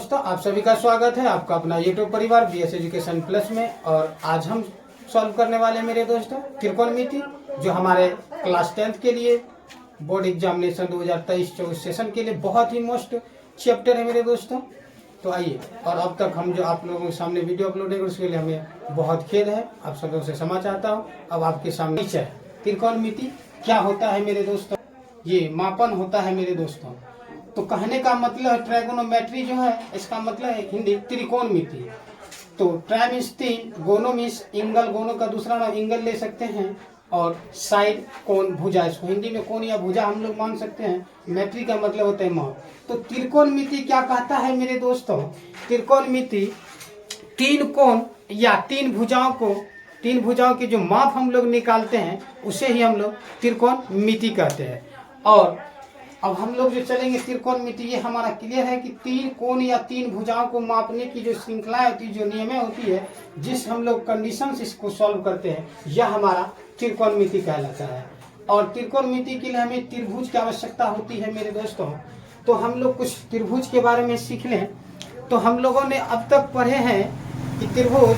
दोस्तों, आप सभी का स्वागत है आपका अपना यूट्यूब परिवार बीएस एजुकेशन प्लस में। और आज हम सॉल्व करने वाले हैं मेरे दोस्तों त्रिकोणमिति, जो हमारे क्लास 10th के लिए बोर्ड एग्जामिनेशन 2023-24 सेशन के लिए बहुत ही मोस्ट चैप्टर है मेरे दोस्तों। तो आइए, और अब तक हम जो आप लोगों के सामने वीडियो अपलोड है उसके लिए हमें बहुत खेद है, आप सब लोगों से क्षमा चाहता हूँ। अब आपके सामने है त्रिकोणमिति क्या होता है मेरे दोस्तों। ये मापन होता है मेरे दोस्तों। तो कहने का मतलब है ट्रायगोनोमेट्री जो है, इसका मतलब है हिंदी त्रिकोणमिति। तो ट्राय मीन्स तीन, गोनो मीन्स इंगल, गोनो का दूसरा नाम इंगल ले सकते हैं, और साइड कोण भुजा, इसको हिंदी में कोण या भुजा हम लोग मान सकते हैं। मैट्री का मतलब होता है माप। तो त्रिकोणमिति क्या कहता है मेरे दोस्तों, त्रिकोणमिति तीन कोण या तीन भुजाओं की जो माप हम लोग निकालते हैं उसे ही हम लोग त्रिकोणमिति कहते हैं। और अब हम लोग जो चलेंगे त्रिकोणमिति, ये हमारा क्लियर है कि तीन कोण या तीन भुजाओं को मापने की जो श्रृंखला होती है, जो नियमें होती है, जिस हम लोग कंडीशंस इसको सॉल्व करते हैं, यह हमारा त्रिकोणमिति कहलाता है। और त्रिकोणमिति के लिए हमें त्रिभुज की आवश्यकता होती है मेरे दोस्तों। तो हम लोग कुछ त्रिभुज के बारे में सीख लें। तो हम लोगों ने अब तक पढ़े हैं कि त्रिभुज,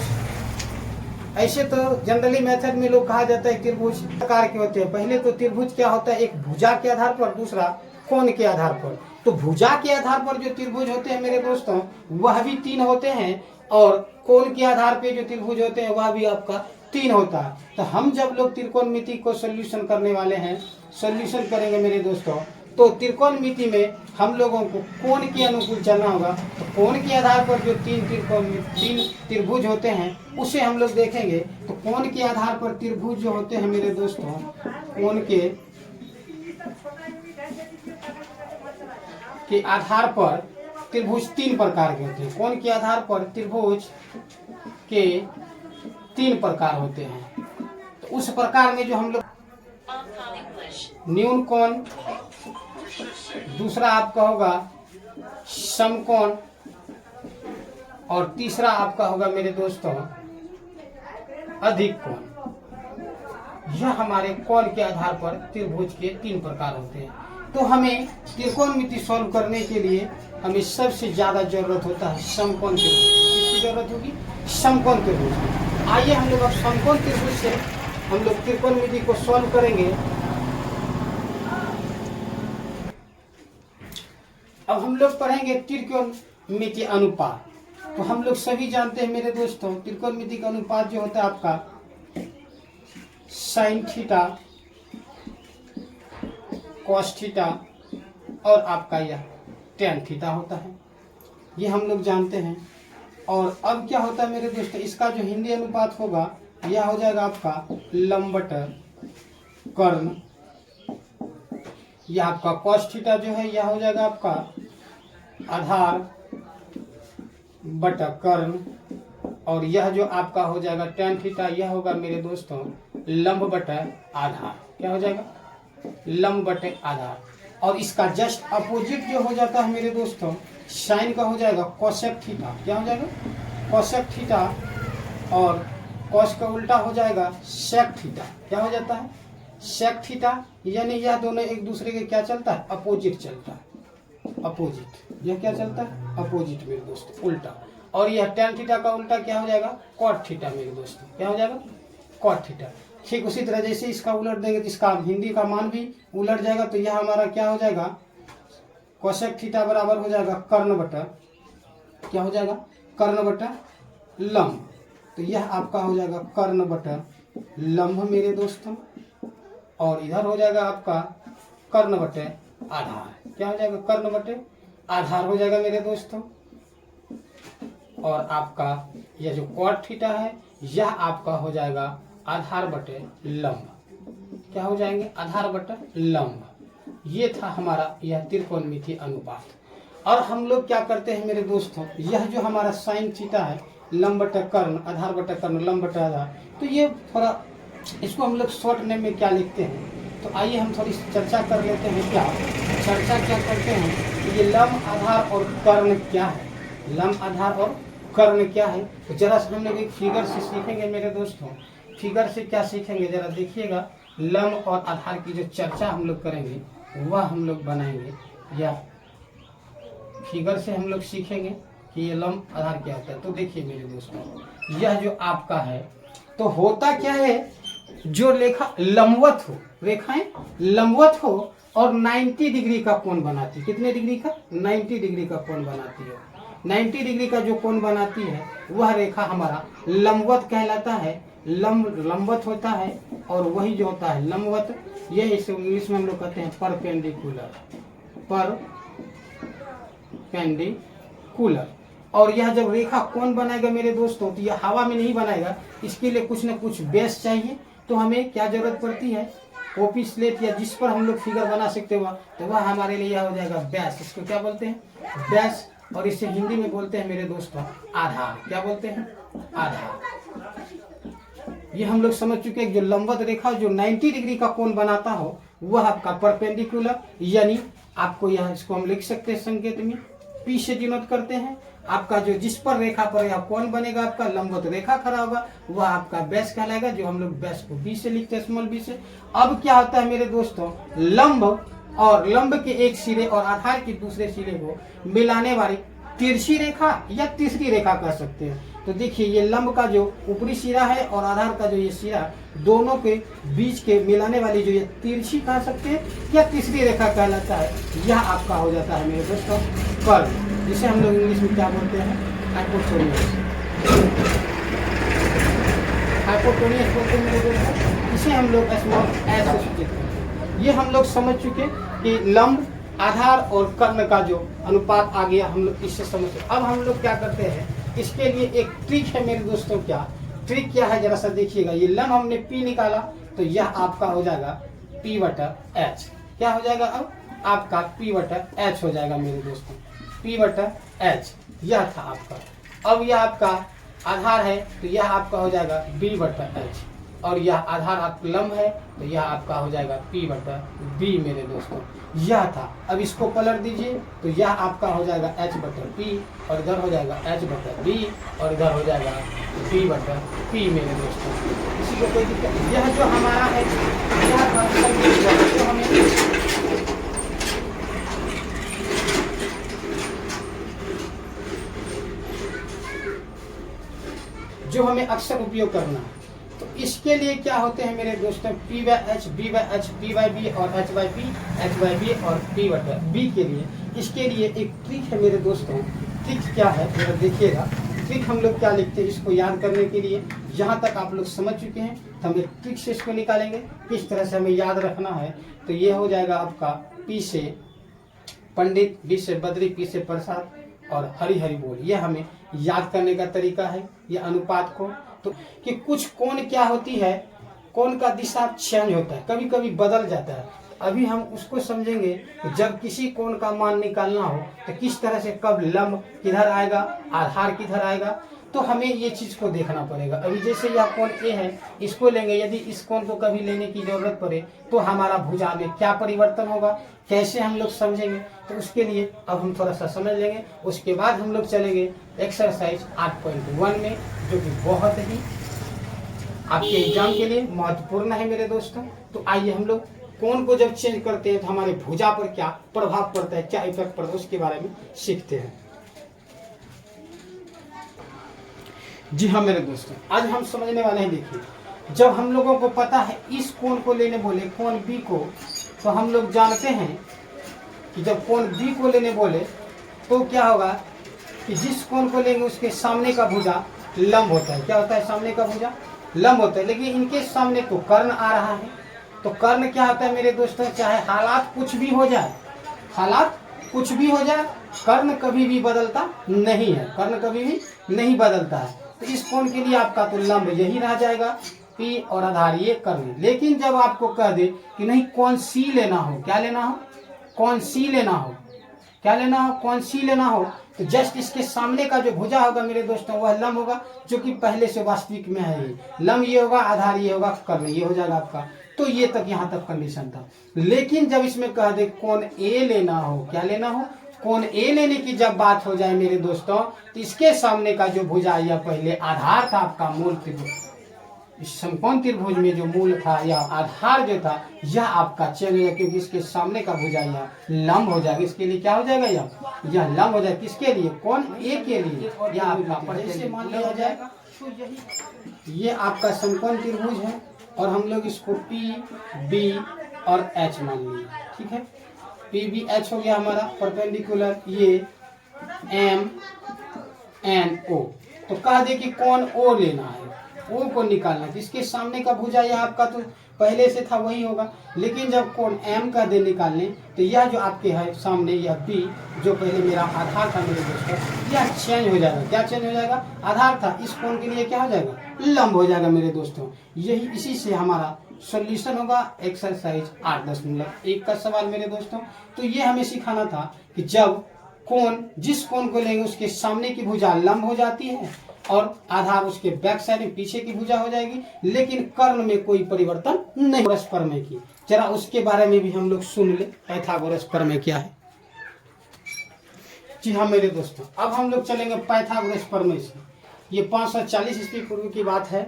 ऐसे तो जनरली मेथड में लोग कहा जाता है त्रिभुज प्रकार के होते हैं। पहले तो त्रिभुज क्या होता है, एक भुजा के आधार पर, दूसरा कोण के आधार पर। तो भुजा के आधार पर जो त्रिभुज होते हैं मेरे दोस्तों, वह भी तीन होते हैं, और कोण के आधार पे जो त्रिभुज होते हैं वह भी आपका तीन होता है। तो हम जब लोग त्रिकोणमिति को सोल्यूशन करने वाले हैं, सोल्यूशन करेंगे मेरे दोस्तों, तो त्रिकोणमिति में हम लोगों को कोण के अनुकूल चलना होगा। तो कोण के आधार पर जो तीन त्रिभुज होते हैं उसे हम लोग देखेंगे। तो कोण के आधार पर त्रिभुज जो होते हैं मेरे दोस्तों, कोण के आधार पर त्रिभुज तीन प्रकार के होते हैं। कोण के आधार पर त्रिभुज के तीन प्रकार होते हैं। तो उस प्रकार में जो हम लोग न्यून कोण, दूसरा आपका होगा समकोण, और तीसरा आपका होगा मेरे दोस्तों अधिक कोण। यह हमारे कोण के आधार पर त्रिभुज के तीन प्रकार होते हैं। तो हमें त्रिकोणमिति सॉल्व करने के लिए हमें सबसे ज्यादा जरूरत होता है समकोण त्रिभुज। किसकी जरूरत होगी? समकोण त्रिभुज की। आइए हम लोग अब समकोण त्रिभुज से हम लोग त्रिकोणमिति को सॉल्व करेंगे। अब हम लोग पढ़ेंगे त्रिकोणमिति अनुपात। तो हम लोग सभी जानते हैं मेरे दोस्तों, त्रिकोणमिति का अनुपात जो होता है आपका साइन थीटा, कॉस थीटा, और आपका यह टेन थीटा होता है। ये हम लोग जानते हैं। और अब क्या होता है मेरे दोस्तों, इसका जो हिंदी अनुपात होगा यह हो जाएगा आपका लंब बटा कर्ण। यह आपका कॉस थीटा जो है यह हो जाएगा आपका आधार बटा कर्ण, और यह जो आपका हो जाएगा टेन थीटा, यह होगा मेरे दोस्तों लंब बटा आधार। क्या हो जाएगा? लंब बटे आधार। और इसका जस्ट अपोजिट जो हो जाता है मेरे दोस्तों, साइन का हो जाएगा कोसेक थीटा। क्या हो जाएगा? Cosec theta. और कॉस का उल्टा हो जाएगा सेक थीटा। क्या हो जाता है? Sec theta. यानी यह दोनों एक दूसरे के क्या चलता है? अपोजिट चलता है। अपोजिट, यह क्या चलता है? अपोजिट मेरे दोस्तों, उल्टा। और यह टेन थीटा का उल्टा क्या हो जाएगा? कॉट थीटा मेरे दोस्तों। क्या हो जाएगा? Cot theta. ठीक उसी तरह जैसे इसका उलट देंगे तो इसका हिंदी का मान भी उलट जाएगा। तो यह हमारा क्या हो जाएगा? कोसेक थीटा बराबर हो जाएगा कर्ण बटा, क्या हो जाएगा? कर्ण बटा लंब। तो यह आपका हो जाएगा कर्ण बटा लंब मेरे दोस्तों, और इधर हो जाएगा आपका कर्ण बटे आधार। क्या हो जाएगा? कर्ण बटे आधार हो जाएगा मेरे दोस्तों। और आपका यह जो कॉट थीटा है यह आपका हो जाएगा आधार बटे लंब। क्या हो जाएंगे? आधार बटे लंब। ये था हमारा यह त्रिकोणमिति अनुपात। और हम लोग क्या करते हैं मेरे दोस्तों, यह जो हमारा साइन थीटा है, लंब बटे कर्ण, आधार बटे कर्ण, लंब बटे आधार, तो ये थोड़ा इसको हम लोग शॉर्ट नेम में क्या लिखते हैं। तो आइए हम थोड़ी चर्चा कर लेते हैं। क्या करते हैं, ये लंब, आधार और कर्ण क्या है? लंब, आधार और कर्ण क्या है? तो जरा से हम लोग एक फिगर से सीखेंगे मेरे दोस्तों। फिगर से क्या सीखेंगे जरा देखिएगा। लंब और आधार की जो चर्चा हम लोग करेंगे वह हम लोग बनाएंगे, या फिगर से हम लोग सीखेंगे कि ये लंब आधार क्या होता है। तो देखिए मेरे दोस्तों, यह जो आपका है तो होता क्या है, जो रेखा लंबवत हो, रेखाएं लंबवत हो और 90 डिग्री का कोण बनाती, कितने डिग्री का, 90 डिग्री का कोण बनाती है। 90 डिग्री का जो कोण बनाती है वह रेखा हमारा लंबवत कहलाता है, लंबवत होता है। और वही जो होता है लंबवत, यह इसे इंग्लिश में हम लोग कहते हैं परपेंडिकुलर, परपेंडिकुलर। और यह जब रेखा कोण बनाएगा मेरे दोस्तों, तो यह हवा में नहीं बनाएगा, इसके लिए कुछ न कुछ बेस चाहिए। तो हमें क्या जरूरत पड़ती है, कॉपी स्लेट या जिस पर हम लोग फिगर बना सकते हो, तो वह हमारे लिए यह हो जाएगा बेस। इसको क्या बोलते हैं, बेस। और इसे हिंदी में बोलते हैं मेरे दोस्तों आधार। क्या बोलते हैं, आधार। ये हम लोग समझ चुके हैं, जो लंबवत रेखा जो 90 डिग्री का कोण बनाता हो वह आपका परपेंडिकुलर, यानी आपको यह, इसको हम लिख सकते हैं संकेत में P से डिनोट करते हैं। आपका जो जिस पर रेखा पर यह कोण बनेगा, आपका लंबवत रेखा खड़ा होगा, वह आपका बेस कहलाएगा, जो हम लोग बेस को B से लिखते हैं, स्मॉल b से। अब क्या होता है मेरे दोस्तों, लंब और लंब के एक सिरे और आधार के दूसरे सिरे को मिलाने वाली तिरछी रेखा या तीसरी रेखा कह सकते हैं। तो देखिए, ये लंब का जो ऊपरी सिरा है और आधार का जो ये सिरा, दोनों के बीच के मिलाने वाली जो ये तिरछी कह सकते हैं या तीसरी रेखा कहलाता है, यह आपका हो जाता है मेरे दोस्तों कर्व, जिसे हम लोग इंग्लिश में क्या बोलते हैं, हाइपोटेन्यूस। हाइपोटेन्यूस बोलते हैं मेरे दोस्तों, इसे हम लोग स्मॉल एस से सूचित करते हैं। ये हम लोग समझ चुके कि लंब, आधार और कर्ण का जो अनुपात आ गया, हम लोग इससे समझते। अब हम लोग क्या करते हैं, इसके लिए एक ट्रिक है मेरे दोस्तों। क्या ट्रिक क्या है, जरा सा देखिएगा। ये लंब हमने P निकाला, तो यह आपका हो जाएगा P/H। क्या हो जाएगा, अब आपका P/H हो जाएगा मेरे दोस्तों, P/H। यह था आपका। अब यह आपका आधार है, तो यह आपका हो जाएगा B/H। और यह आधार आपका लंब है, तो यह आपका हो जाएगा P/B मेरे दोस्तों। यह था। अब इसको पलट दीजिए, तो यह आपका हो जाएगा H/P, और इधर हो जाएगा H/B, और इधर हो जाएगा P/P मेरे दोस्तों। इसी को कोई दिक्कत, यह जो हमारा है, यह जो हमें अक्सर उपयोग करना है। तो इसके लिए क्या होते हैं मेरे दोस्तों, P/H, B/H, P/B और H/P, H/B और P/B के लिए, इसके लिए एक ट्रिक है मेरे दोस्तों। ट्रिक क्या है, जरा देखिएगा। ट्रिक हम लोग क्या लिखते हैं, इसको याद करने के लिए, यहाँ तक आप लोग समझ चुके हैं, तो हम एक ट्रिक से इसको निकालेंगे, किस तरह से हमें याद रखना है। तो ये हो जाएगा आपका P से पंडित, B से बद्री, P से प्रसाद और हरी हरी बोल। यह हमें याद करने का तरीका है, यह अनुपात को। तो कि कुछ कोण क्या होती है, कोण का दिशा चेंज होता है, कभी कभी बदल जाता है। अभी हम उसको समझेंगे कि जब किसी कोण का मान निकालना हो तो किस तरह से, कब लंब किधर आएगा, आधार किधर आएगा, तो हमें ये चीज को देखना पड़ेगा। अभी जैसे यह कोण ए है, इसको लेंगे, यदि इस कोण को कभी लेने की जरूरत पड़े तो हमारा भुजा में क्या परिवर्तन होगा, कैसे हम लोग समझेंगे। तो उसके लिए अब हम थोड़ा सा समझ लेंगे, उसके बाद हम लोग चलेंगे एक्सरसाइज 8.1 में, जो कि बहुत ही आपके एग्जाम के लिए महत्वपूर्ण है मेरे दोस्तों। तो आइए हम लोग कोण को जब चेंज करते हैं तो हमारे भुजा पर क्या प्रभाव पड़ता है, क्या इफेक्ट पड़ता है, उसके बारे में सीखते हैं। जी हाँ मेरे दोस्तों, आज हम समझने वाले हैं। देखिए, जब हम लोगों को पता है इस कोण को लेने बोले, कोण B को, तो हम लोग जानते हैं कि जब कोण B को लेने बोले तो क्या होगा कि जिस कोण को लेंगे उसके सामने का भुजा लंब होता है। क्या होता है, सामने का भुजा लंब होता है। लेकिन इनके सामने तो कर्ण आ रहा है, तो कर्ण क्या होता है मेरे दोस्तों, चाहे हालात कुछ भी हो जाए, हालात कुछ भी हो जाए, कर्ण कभी भी बदलता नहीं है, कर्ण कभी भी नहीं बदलता है। तो इस कोण के लिए आपका तो लंब यही रह जाएगा, P और आधार ये कर्ण। लेकिन जब आपको कह दे कि नहीं कोण C लेना हो, क्या लेना हो, कोण C लेना हो, क्या लेना हो, कोण C लेना हो, तो जस्ट इसके सामने का जो भुजा होगा मेरे दोस्तों वह लंब होगा, जो कि पहले से वास्तविक में है। ये लंब ये होगा, आधार ये होगा, कर्ण ये हो जाएगा आपका। तो ये तक यहाँ तक कंडीशन था। लेकिन जब इसमें कह दे कोण A लेना हो, क्या लेना हो, कोण A लेने की जब बात हो जाए मेरे दोस्तों, तो इसके सामने का जो भुजा या पहले आधार था आपका मूल त्रिभुज, इस समकोण त्रिभुज में जो मूल था या आधार जो था यह आपका चेंज हो जाएगा, क्योंकि इसके सामने का भुजा यह लंब हो जाएगा। इसके लिए क्या हो जाएगा, यह लंब हो जाएगा। किसके लिए, कोण ए के लिए। यह आपका जैसे मान लिया जाएगा ये आपका समकोण त्रिभुज है और हम लोग इसको पी बी और एच मान लिए। ठीक है, पी बी एच हो गया हमारा परपेंडिकुलर, ये एम एन ओ। तो कह दे कि कोण ओ लेना है, ओ को निकालना है। इसके सामने का भुजा यह आपका तो पहले से था वही होगा, लेकिन जब कोण एम का दे निकालने तो यह जो आपके है सामने यह बी जो पहले मेरा आधार था मेरे दोस्तों यह चेंज हो जाएगा। क्या चेंज हो जाएगा, आधार था, इस कोण के लिए क्या हो जाएगा, लंब हो जाएगा मेरे दोस्तों। यही इसी से हमारा सॉल्यूशन होगा एक्सरसाइज 8.1 का सवाल मेरे दोस्तों। तो ये हमें सिखाना था कि जब कोण जिस कोण को लेंगे उसके सामने की भुजा लंब हो जाती है और आधार उसके बैक साइड में पीछे की भुजा हो जाएगी, लेकिन कर्ण में कोई परिवर्तन नहीं। पाइथागोरस प्रमेय की जरा उसके बारे में भी हम लोग सुन ले, पाइथागोरस प्रमेय क्या है। जी हाँ मेरे दोस्तों, अब हम लोग चलेंगे पाइथागोरस प्रमेय से। ये 540 ईस्वी पूर्व की बात है।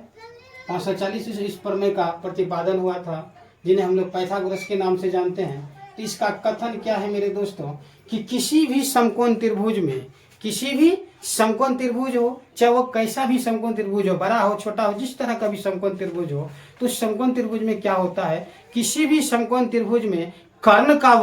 540 इस प्रमेय का प्रतिपादन हुआ था, जिन्हें हम लोग पाइथागोरस के नाम से जानते हैं। तो इसका कथन क्या है मेरे दोस्तों कि किसी भी समकोण त्रिभुज में, किसी भी समकोण त्रिभुज हो, चाहे वो कैसा भी समकोण त्रिभुज हो, बड़ा हो छोटा हो, जिस तरह का भी समकोण त्रिभुज हो, तो समकोण त्रिभुज में क्या होता है, किसी भी समकोण त्रिभुज में कर्ण का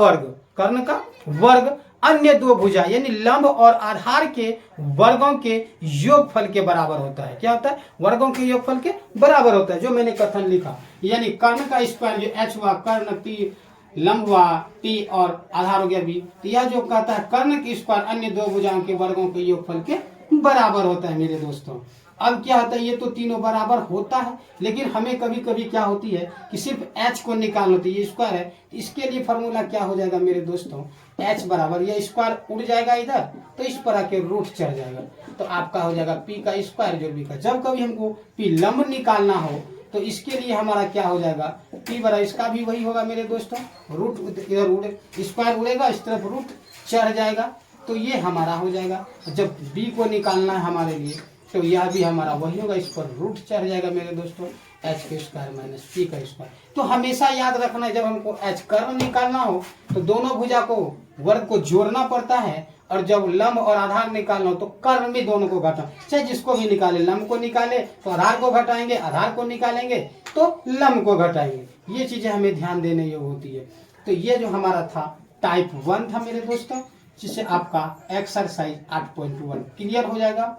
वर्ग अन्य दो भुजा यानी लंब और आधार के वर्गों के योगफल के बराबर होता है। क्या होता है, वर्गों के योगफल के बराबर होता है, जो मैंने कथन लिखा। यानी कर्ण का स्क्वायर जो एच हुआ, कर्ण पी, लंब हुआ पी और आधार हो गया बी, तो यह जो कहता है कर्ण की स्क्वायर अन्य दो भुजाओं के वर्गों के योगफल के बराबर होता है मेरे दोस्तों। अब क्या होता है, ये तो तीनों बराबर होता है, लेकिन हमें कभी कभी क्या होती है कि सिर्फ एच को निकालना होती है। ये स्क्वायर है, इसके लिए फॉर्मूला क्या हो जाएगा मेरे दोस्तों, एच बराबर यह स्क्वायर उड़ जाएगा इधर, तो इस पर आके रूट चढ़ जाएगा, तो आपका हो जाएगा पी का स्क्वायर जो बी का। जब कभी हमको पी लंब निकालना हो तो इसके लिए हमारा क्या हो जाएगा, पी बराबर इसका भी वही होगा मेरे दोस्तों, रूट इधर उड़े, स्क्वायर उड़ेगा, इस तरफ रूट चढ़ जाएगा, तो ये हमारा हो जाएगा। जब बी को निकालना है हमारे लिए तो यह भी हमारा वही होगा, इस पर रूट चढ़ जाएगा मेरे दोस्तों, एच के स्क्वायर माइनस पी का स्क्वायर। तो हमेशा याद रखना है जब हमको एच कर्ण निकालना हो तो दोनों भुजा को वर्ग को जोड़ना पड़ता है, और जब लंब और आधार निकालना हो तो कर्ण में दोनों को घटाना। चाहे जिसको भी निकाले, लंब को निकाले तो आधार को घटाएंगे, आधार को निकालेंगे तो लंब को घटाएंगे। ये चीजें हमें ध्यान देने योग्य होती है। तो ये जो हमारा था टाइप 1 था मेरे दोस्तों, जिससे आपका एक्सरसाइज 8.1 क्लियर हो जाएगा।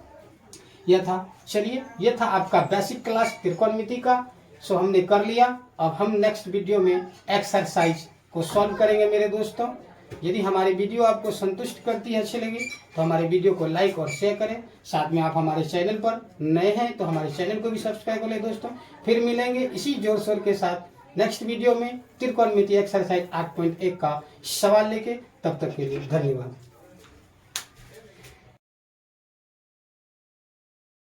यह था, चलिए ये था आपका बेसिक क्लास त्रिकोणमिति का। सो हमने कर लिया। अब हम नेक्स्ट वीडियो में एक्सरसाइज को सॉल्व करेंगे मेरे दोस्तों। यदि हमारी वीडियो आपको संतुष्ट करती है, अच्छी लगी, तो हमारे वीडियो को लाइक और शेयर करें। साथ में आप हमारे चैनल पर नए हैं तो हमारे चैनल को भी सब्सक्राइब कर लें दोस्तों। फिर मिलेंगे इसी जोर शोर के साथ नेक्स्ट वीडियो में त्रिकोणमिति एक्सरसाइज 8.1 का सवाल लेके। तब तक के लिए धन्यवाद।